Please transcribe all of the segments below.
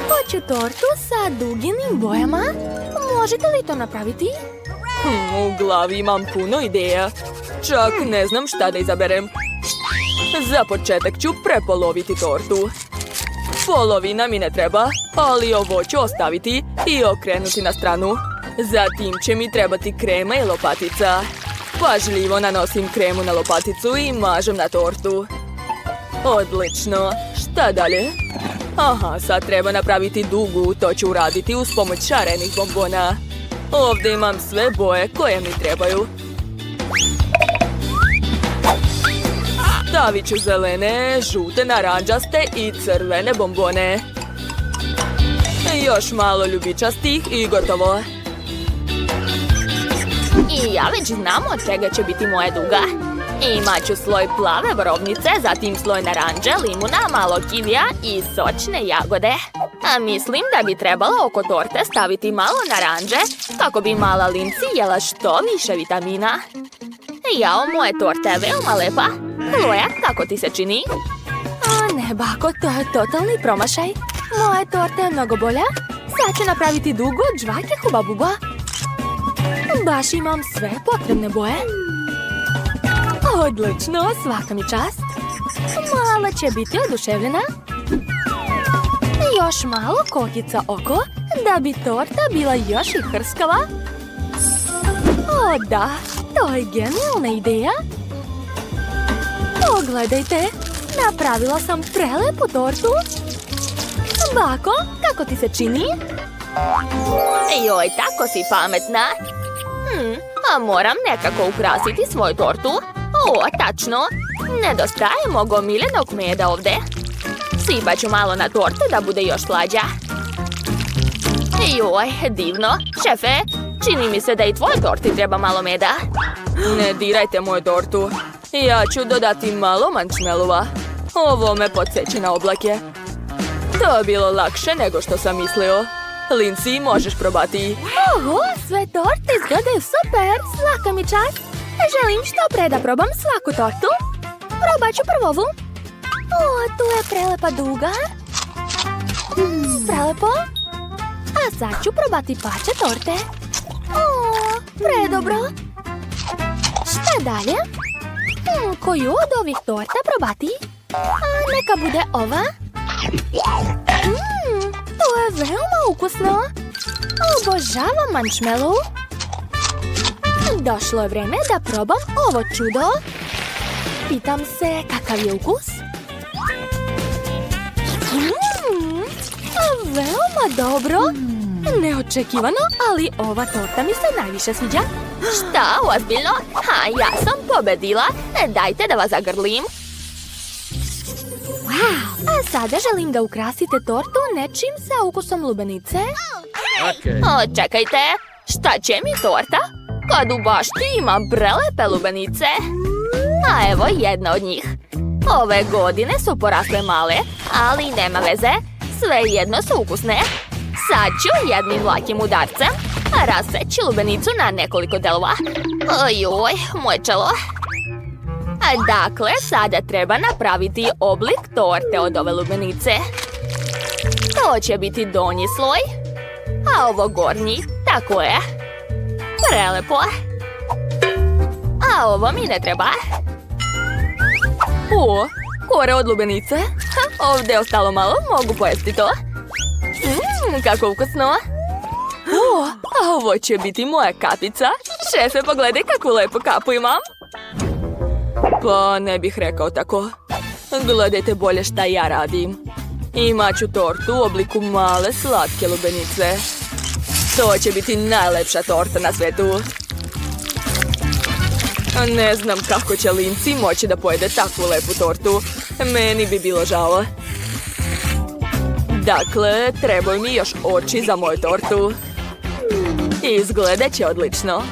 Hoću tortu sa duginim bojama. Možete li to napraviti? U glavi imam puno ideja. Čak ne znam šta da izaberem. Za početak ću prepoloviti tortu. Polovina mi ne treba, ali ovo ću ostaviti i okrenuti na stranu. Zatim će mi trebati krema i lopatica. Pažljivo nanosim kremu na lopaticu i mažem na tortu. Odlično. Šta dalje? Aha, sad treba napraviti dugu. To ću uraditi uz pomoć šarenih bombona. Ovdje imam sve boje koje mi trebaju. Stavit ću zelene, žute, naranđaste i crvene bombone. Još malo ljubičastih i gotovo. I ja već znam od čega će biti moja duga. Imat ću sloj plave borovnice, zatim sloj naranđe, limuna, malo kivija i sočne jagode. A mislim da bi trebalo oko torte staviti malo naranđe kako bi mala Lindsay jela što više vitamina. Jao, moje torta je veoma lepa. Chloe, kako ti se čini? Ne, bako, to je totalni promašaj. Moja torta je mnogo bolja. Sad ću napraviti dugo od žvake Huba Buba. Baš imam sve potrebne boje. Odlično, svaka mi čast. Mala će biti oduševljena. Još malo kokica oko, da bi torta bila još i hrskava. O da, to je genijalna ideja. Pogledajte, napravila sam prelepu tortu. Bako, kako ti se čini? Joj, tako si pametna. A moram nekako ukrasiti svoju tortu. O, tačno. Nedostaje mog omiljenog meda ovdje. Sipat ću malo na tortu da bude još slađa. Joj, divno. Šefe, čini mi se da i tvoj torti treba malo meda. Ne dirajte moju tortu. Ja ću dodati malo mančmelova. Ovo me podsjeća na oblake. To je bilo lakše nego što sam mislio. Lindsay, možeš probati. Oho, sve torte izgledaju super. Svaka mi čast. Želim što pre da probam svaku tortu. Probat ću prvo ovu. O, tu je prelepa duga. Prelepo. A sad ću probati pače torte. O, predobro. Šta dalje? Koju od ovih torta probati? Neka bude ova. To je veoma ukusno. Obožavam marshmallow. Došlo je vreme da probam ovo čudo. Pitam se kakav je ukus. Veoma dobro. Neočekivano, ali ova torta mi se najviše sviđa. Šta, ozbiljno? Ja sam pobedila. Dajte da vas zagrlim. A sada želim da ukrasite tortu nečim sa ukusom lubenice. Čekajte, šta će mi torta? Kad u bašti ima prelepe lubenice. A evo jedna od njih. Ove godine su porasle male, ali nema veze. Svejedno su ukusne. Sad ću jednim lakim udarcem raseći lubenicu na nekoliko delova. Ojoj, moje čelo. Dakle, sada treba napraviti oblik torte od ove lubenice. To će biti donji sloj, a ovo gornji, tako je. Prelepo. A ovo mi ne treba. O, kore od lubenice. Ovdje je ostalo malo, mogu pojesti to. Kako ukusno. O, a ovo će biti moja kapica. Šefe, pogledaj kakvu lepu kapu imam. Pa ne bih rekao tako. Gledajte bolje šta ja radim. Imat ću tortu u obliku male slatke lubenice. To će biti najlepša torta na svetu. Ne znam kako će Lindsay moći da pojede takvu lepu tortu. Meni bi bilo žao. Dakle, trebaju mi još oči za moju tortu. Izgledat će odlično.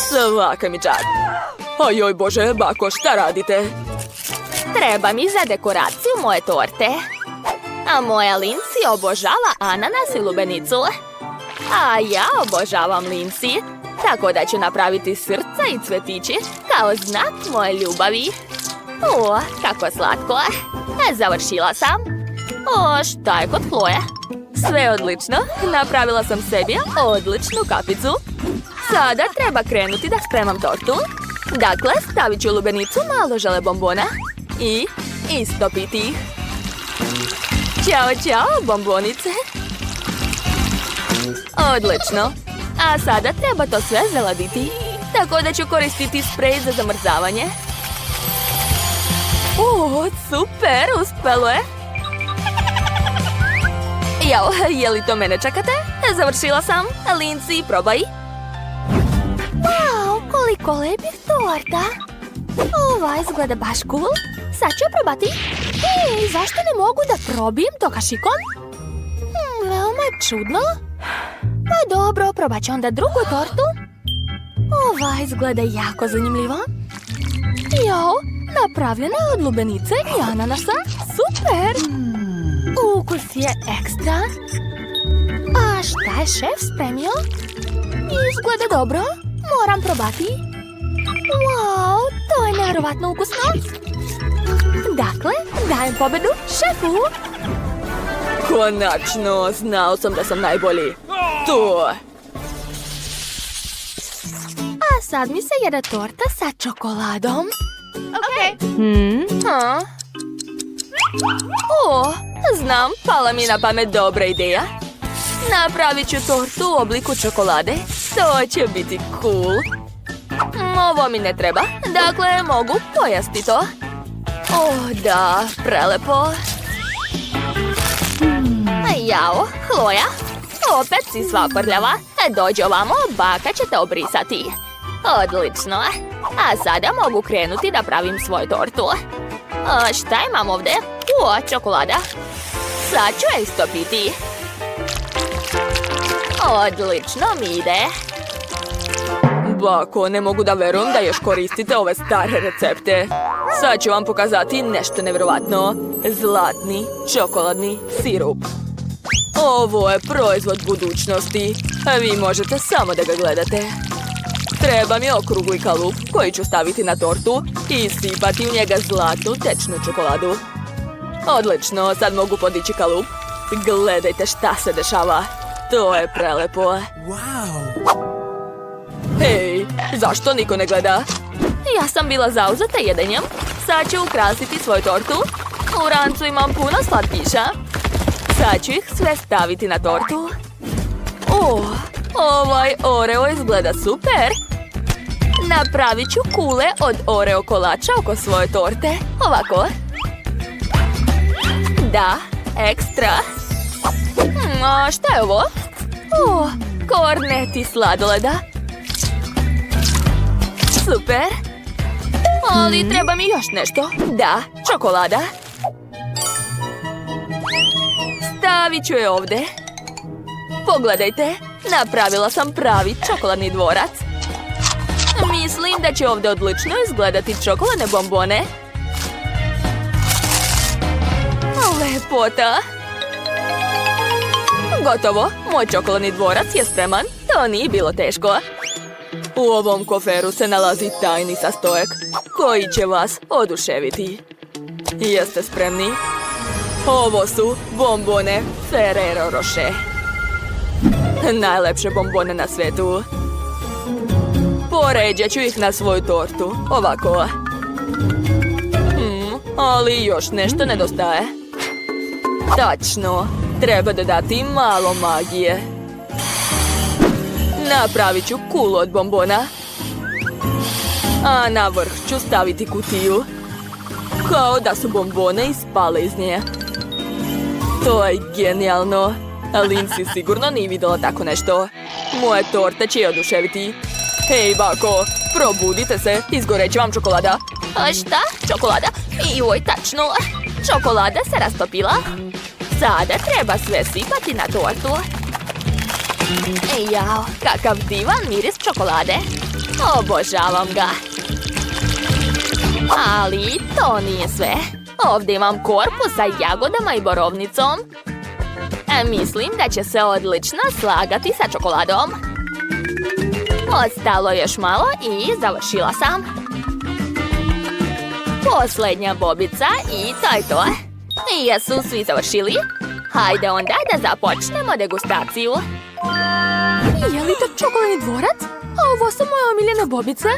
Svaka mi čast. Ojoj bože, bako, šta radite? Treba mi za dekoraciju moje torte. A moja Lindsay obožava ananas i lubenicu. A ja obožavam Lindsay. Tako da ću napraviti srca i cvetići kao znak moje ljubavi. O, kako slatko. Završila sam. O, šta je kod Chloe? Sve odlično. Napravila sam sebi odličnu kapicu. Sada treba krenuti da spremam tortu. Dakle, stavit ću u lubenicu malo žele bombona i istopiti ih. Ćao, ćao, bombonice. Odlično. A sada treba to sve zaladiti. Tako da ću koristiti sprej za zamrzavanje. O, super, uspelo je. Jao, je li to mene čekate? Završila sam. Lindsay, probaj. Wow, koliko lepih torta. Ova izgleda baš cool. Sad ću probati. Ej, zašto ne mogu da probijem to kašikom? Veoma čudno. Pa dobro, probat ću onda drugu tortu. Ova izgleda jako zanimljiva. Jao, napravljena je od lubenice i ananasa. Super! Ukus je ekstra. A šta je šef spremio? Izgleda dobro. Moram probati. Wow, to je nevjerovatno ukusno. Dakle, dajem pobedu šefu. Konačno, znao sam da sam najbolji. To! A sad mi se jede torta sa čokoladom. Ok. O, znam, pala mi na pamet dobra ideja. Napravit ću tortu u obliku čokolade. To će biti cool. Ovo mi ne treba, dakle mogu pojasti to. O, da, prelepo. Jao, Chloe, opet si sva prljava. Dođi ovamo, baka će te obrisati. Odlično. A sada mogu krenuti da pravim svoju tortu. Šta imam ovdje? O, čokolada. Sad ću je istopiti. Odlično mi ide. Bako, ne mogu da verujem da još koristite ove stare recepte. Sad ću vam pokazati nešto nevjerovatno. Zlatni čokoladni sirup. Ovo je proizvod budućnosti. A vi možete samo da ga gledate. Treba mi okrugli kalup koji ću staviti na tortu i sipati u njega zlatnu tečnu čokoladu. Odlično, sad mogu podići kalup. Gledajte šta se dešava. To je prelepo. Wow! Hej, zašto niko ne gleda? Ja sam bila zauzeta jedenjem. Sad ću ukrasiti svoju tortu. U rancu imam puno slatkiša. Sad ću ih sve staviti na tortu. O, ovaj Oreo izgleda super. Napravit ću kule od Oreo kolača oko svoje torte. Ovako. Da, ekstra. A šta je ovo? O, korneti sladoleda. Super. Ali treba mi još nešto. Da, čokolada. Stavit ću je ovdje. Pogledajte, napravila sam pravi čokoladni dvorac. Mislim da će ovdje odlično izgledati čokoladne bombone. Lepota. Gotovo, moj čokoladni dvorac je spreman. To nije bilo teško. U ovom koferu se nalazi tajni sastojak koji će vas oduševiti. Jeste spremni? Ovo su bombone Ferrero Rocher. Najlepše bombone na svijetu. Poređat ću ih na svoju tortu. Ovako. Ali još nešto nedostaje. Tačno. Treba dodati malo magije. Napravit ću kulu od bombona. A na vrh ću staviti kutiju. Kao da su bombone ispale iz nje. To je genijalno. Lindsay sigurno nije vidjela tako nešto. Moje torte će je oduševiti. Hej, bako, probudite se, izgoreće vam čokolada. A šta? Čokolada? Joj, tačno. Čokolada se rastopila. Sada treba sve sipati na tortu. Jao, kakav divan miris čokolade. Obožavam ga. Ali to nije sve. Ovdje imam korpu sa jagodama i borovnicom. Mislim da će se odlično slagati sa čokoladom. Ostalo još malo i završila sam. Posljednja bobica i to je to. Jesu svi završili? Hajde onda da započnemo degustaciju. Je li to čokoladni dvorac? A ovo su moje omiljene bobice.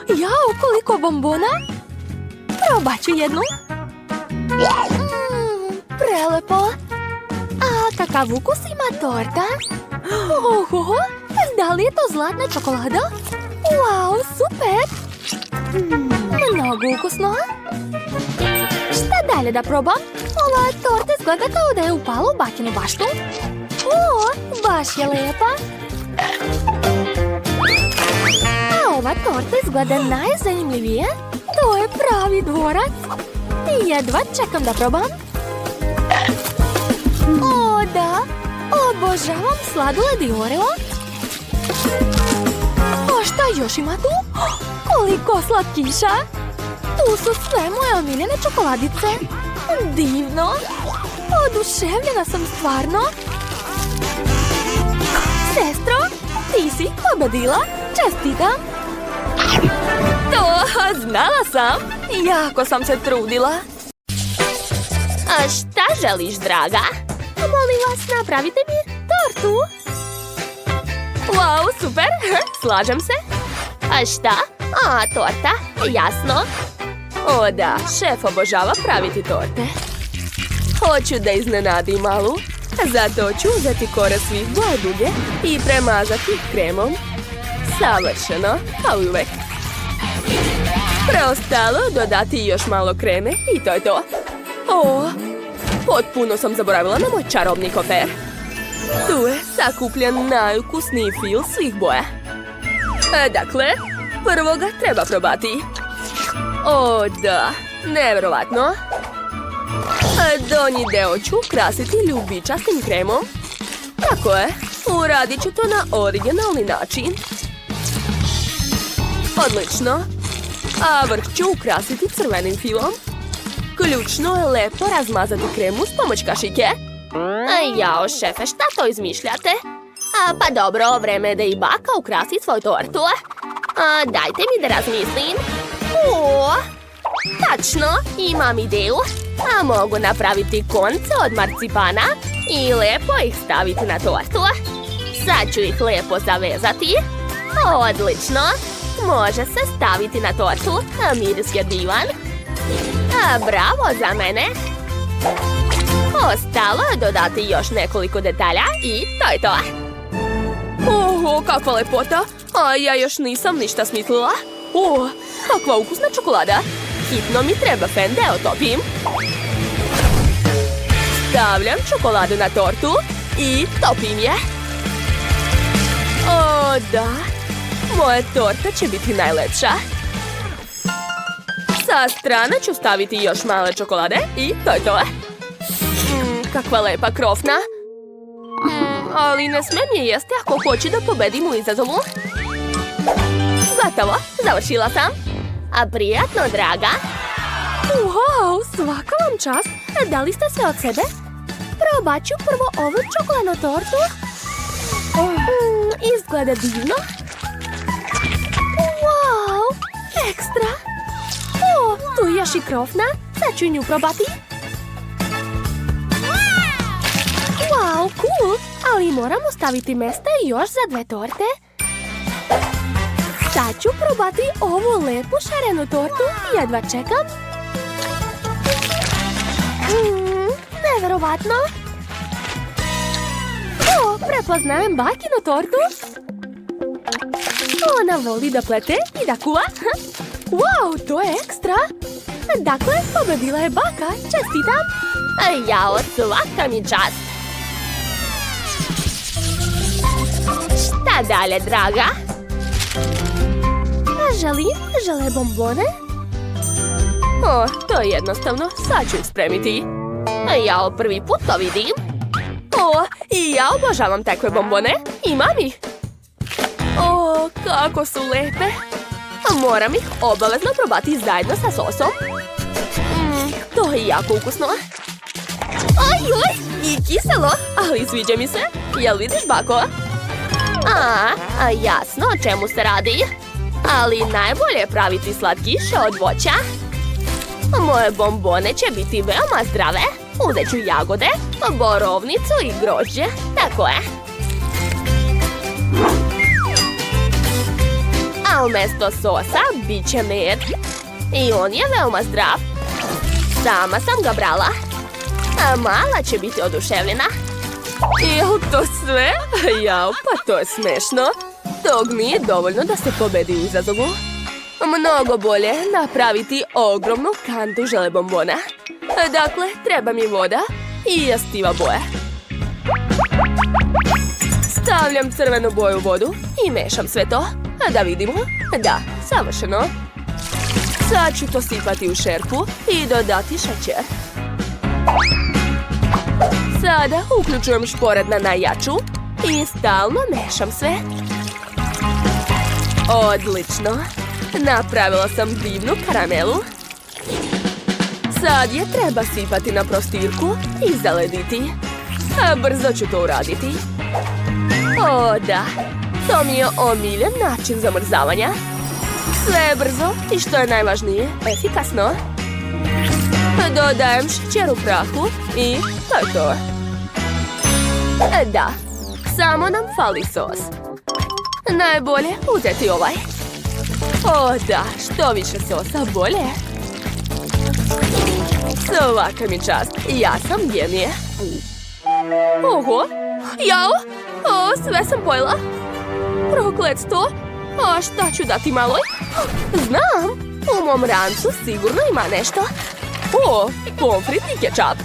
Jao, koliko bombona. Probat ću jednu. Prelepo. A kakav ukus ima torta? Oho, da li je to zlatna čokolada? Wow, super. Mnogo ukusno. Šta dalje da probam? Ova torta izgleda kao da je upala u bakinu baštu. O, baš je lijepa. A ova torta izgleda najzanimljivije. To je pravi dvorac. Jedva čekam da probam. O, da. Obožavam sladoled i Oreo. A šta još ima tu? Koliko slatkiša. Tu su sve moje omiljene čokoladice. Divno. Oduševljena sam stvarno. Sestro, ti si pobedila. Čestitam. To, znala sam. Jako sam se trudila. A šta želiš, draga? Molim vas, napravite mi tortu. Wow, super. Slažem se. A šta? A, torta. Jasno. O da, šef obožava praviti torte. Hoću da iznenadim malu. Zato ću uzeti kore svih boja duge i premazati ih kremom. Savršeno, kao i uvek. Preostalo dodati još malo kreme i to je to. O, potpuno sam zaboravila na moj čarobni kofer. Tu je sakupljen najukusniji fil svih boja. Dakle, prvo ga treba probati. O da, nevjerovatno. Donji deo ću krasiti ljubičastim kremom. Tako je, uradit ću to na originalni način. Odlično. A vrh ću ukrasiti crvenim filom. Ključno je lepo razmazati kremu s pomoć kašike. Jao, šefe, šta to izmišljate? Pa dobro, vreme je da i baka ukrasi svoju tortu. Dajte mi da razmislim. O, tačno, imam ideju. Mogu napraviti konce od marcipana i lepo ih staviti na tortu. Sad ću ih lepo zavezati. Odlično. Može se staviti na tortu. Miris je divan. Bravo za mene. Ostalo je dodati još nekoliko detalja i to je to. Oho, kakva lepota. A ja još nisam ništa smislila. O, kakva ukusna čokolada. Hitno mi treba fen da je otopim. Stavljam čokoladu na tortu i topim je. O, da. Moja torta će biti najlepša. Sa strane ću staviti još male čokolade i to je to. Kakva lepa krofna. Ali ne smijem je jesti ako hoću da pobedim u izazovu. Gotovo, završila sam. A prijatno, draga. Wow, svaka vam čast. Dali ste sve od sebe? Probat ću prvo ovu čokoladnu tortu. Izgleda divno. Wow, ekstra. O, tu je još i krofna. Sad ću nju probati. Wow, cool. Ali moramo staviti mesta i još za dve torte. Sad ću probati ovu lepu šarenu tortu. Jedva čekam. Neverovatno. O, prepoznajem bakinu tortu. Ona voli da plete i da kuva. Wow, to je ekstra. Dakle, pobedila je baka. Čestitam. Jao, svaka mi čast. Šta dalje, draga? Žele bombone? O, to je jednostavno. Sad ću ih spremiti. Jao, prvi put to vidim. O, i ja obožavam takve bombone. Imam ih. O, kako su lepe. Moram ih obavezno probati zajedno sa sosom. To je jako ukusno. Oj, i kiselo, ali sviđa mi se. Jel vidiš, bako? Jasno o čemu se radi. Ali najbolje je praviti slatkiše od voća. Moje bombone će biti veoma zdrave. Uzet ću jagode, borovnicu i grožđe. Tako je. A umjesto sosa bit će med. I on je veoma zdrav. Sama sam ga brala. A mala će biti oduševljena. Jel to sve? Jao, pa to je smešno. Tog nije dovoljno da se pobedi u izazovu. Mnogo bolje napraviti ogromnu kantu žele bombona. Dakle, treba mi voda i jastiva boja. Stavljam crvenu boju u vodu i mešam sve to. Da vidimo. Da, savršeno. Sad ću to sipati u šerpu i dodati šećer. Sada uključujem šporet na najjaču i stalno mešam sve. Odlično. Napravila sam divnu karamelu. Sad je treba sipati na prostirku i zalediti. A brzo ću to uraditi. O, da. To mi je omiljen način zamrzavanja. Sve je brzo i što je najvažnije, efikasno. Dodajem šećer u prahu i to je to. Da, samo nam fali sos. Najbolje uzeti ovaj. O da, što više sosa, bolje. Svaka mi čast, ja sam genije. Oho, jao, sve sam pojela. Prokletstvo, a šta ću dati maloj? Znam, u mom rancu sigurno ima nešto. O, pomfrit i kečap.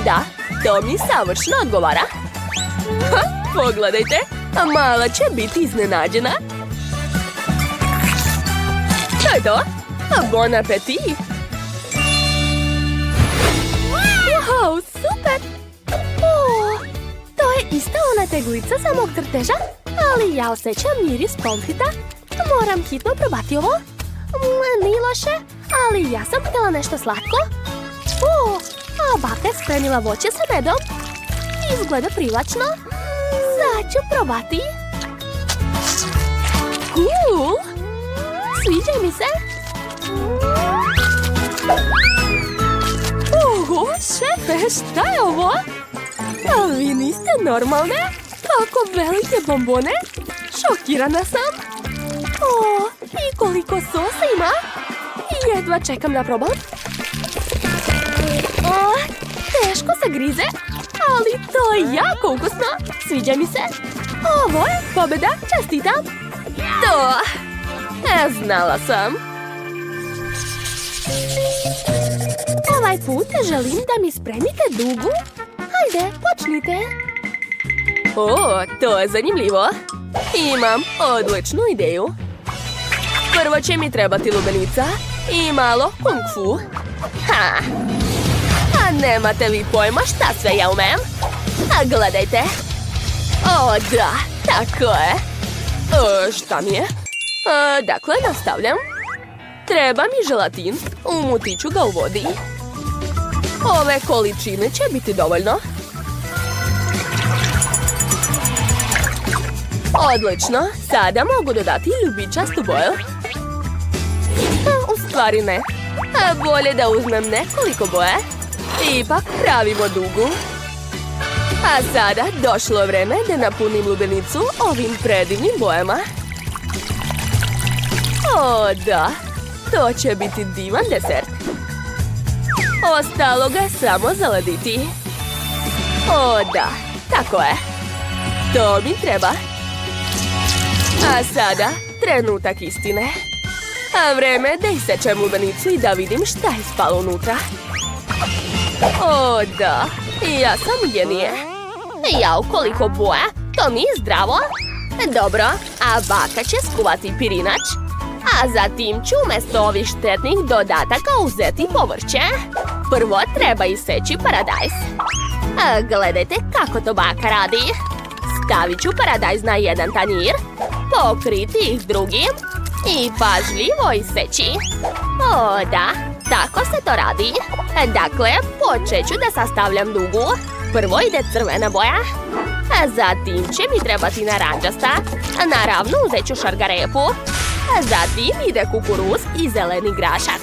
Da, to mi savršeno odgovara. Ha, pogledajte, mala će biti iznenađena. To je to. Bon appetit! Wow, super! O, to je ista ona teglica za mog crteža, ali ja osjećam miris pomfrita. Moram hitno probati ovo. Nije loše, ali ja sam htjela nešto slatko. O, a baka je spremila voće sa medom. Izgleda privlačno. Sad ću probati. Cool! Sviđa mi se. Oho, šefe, šta je ovo? A vi niste normalne? Kako velike bombone? Šokirana sam. O, i koliko sosa ima. Jedva čekam da probam. O, teško se grize, ali to je jako ukusno. Sviđa mi se. Ovo je pobjeda, čestitam. To, znala sam. Ovaj put želim da mi spremite dugu. Hajde, počnite. O, to je zanimljivo. Imam odličnu ideju. Prvo će mi trebati lubenica i malo kung fu. Ha! A nemate vi pojma šta sve ja umem? A gledajte. O, da, tako je. Šta mi je? Dakle, nastavljam. Treba mi želatin. Umutit ću ga u vodi. Ove količine će biti dovoljno. Odlično. Sada mogu dodati ljubičastu boju. U stvari ne. Bolje da uzmem nekoliko boje. Ipak pravimo dugu. A sada došlo vreme da napunim lubenicu ovim predivnim bojama. O, da. To će biti divan desert. Ostalo ga samo zalediti. O, da. Tako je. To mi treba. A sada trenutak istine. A vreme da isečem lubenicu i da vidim šta je spalo unutra. O, da. Ja sam genije. Jao, koliko boja. To nije zdravo. Dobro, a baka će skuvati pirinač. A zatim ću umjesto ovih štetnih dodataka uzeti povrće. Prvo treba iseći paradajz. Gledajte kako to baka radi. Stavit ću paradajz na jedan tanjir, pokriti ih drugim i pažljivo iseći. O, da, tako se to radi. Dakle, počet ću da sastavljam dugu. Prvo ide crvena boja, a zatim će mi trebati narančasta. Naravno, uzet ću šargarepu. A zatim ide kukuruz i zeleni grašak.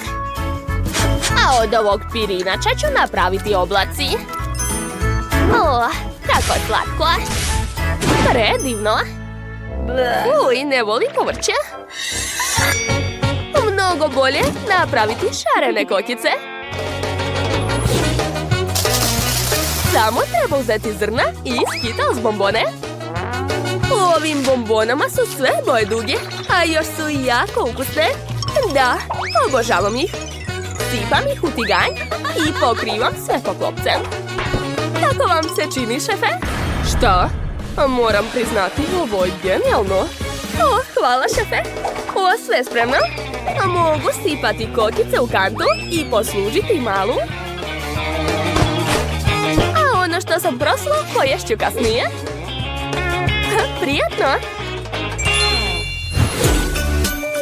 A od ovog pirinača ću napraviti oblaci. Kako slatko. Predivno. Uj, ne voli povrće. Mnogo bolje napraviti šarene kokice. Samo treba uzeti zrna i Skittles bombone. U ovim bombonama su sve boje duge, a još su i jako ukusne. Da, obožavam ih. Sipam ih u tiganj i pokrivam sve poklopcem. Kako vam se čini, šefe? Šta? Moram priznati, ovo je genijalno. Hvala, šefe. Sve je spremno. Mogu sipati kokice u kantu i poslužiti malu. A ono što sam proslo, poješću kasnije. Prijetno.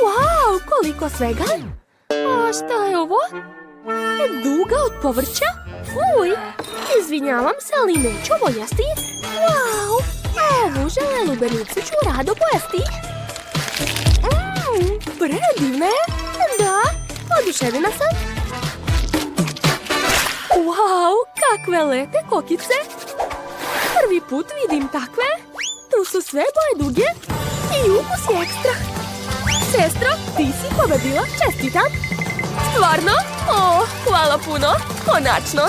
Wow, koliko svega. A šta je ovo? Duga od povrća? Fuj, izvinjavam se, ali neću ovo jesti. Wow, ovu žele lubenicu ću rado pojesti. Predivne. Da, oduševljena sam. Wow, kakve lepe kokice. Prvi put vidim takve. Tu su sve boje duge i ukus je ekstra. Sestro, ti si pobedila, čestitam. Stvarno? Hvala puno. Konačno.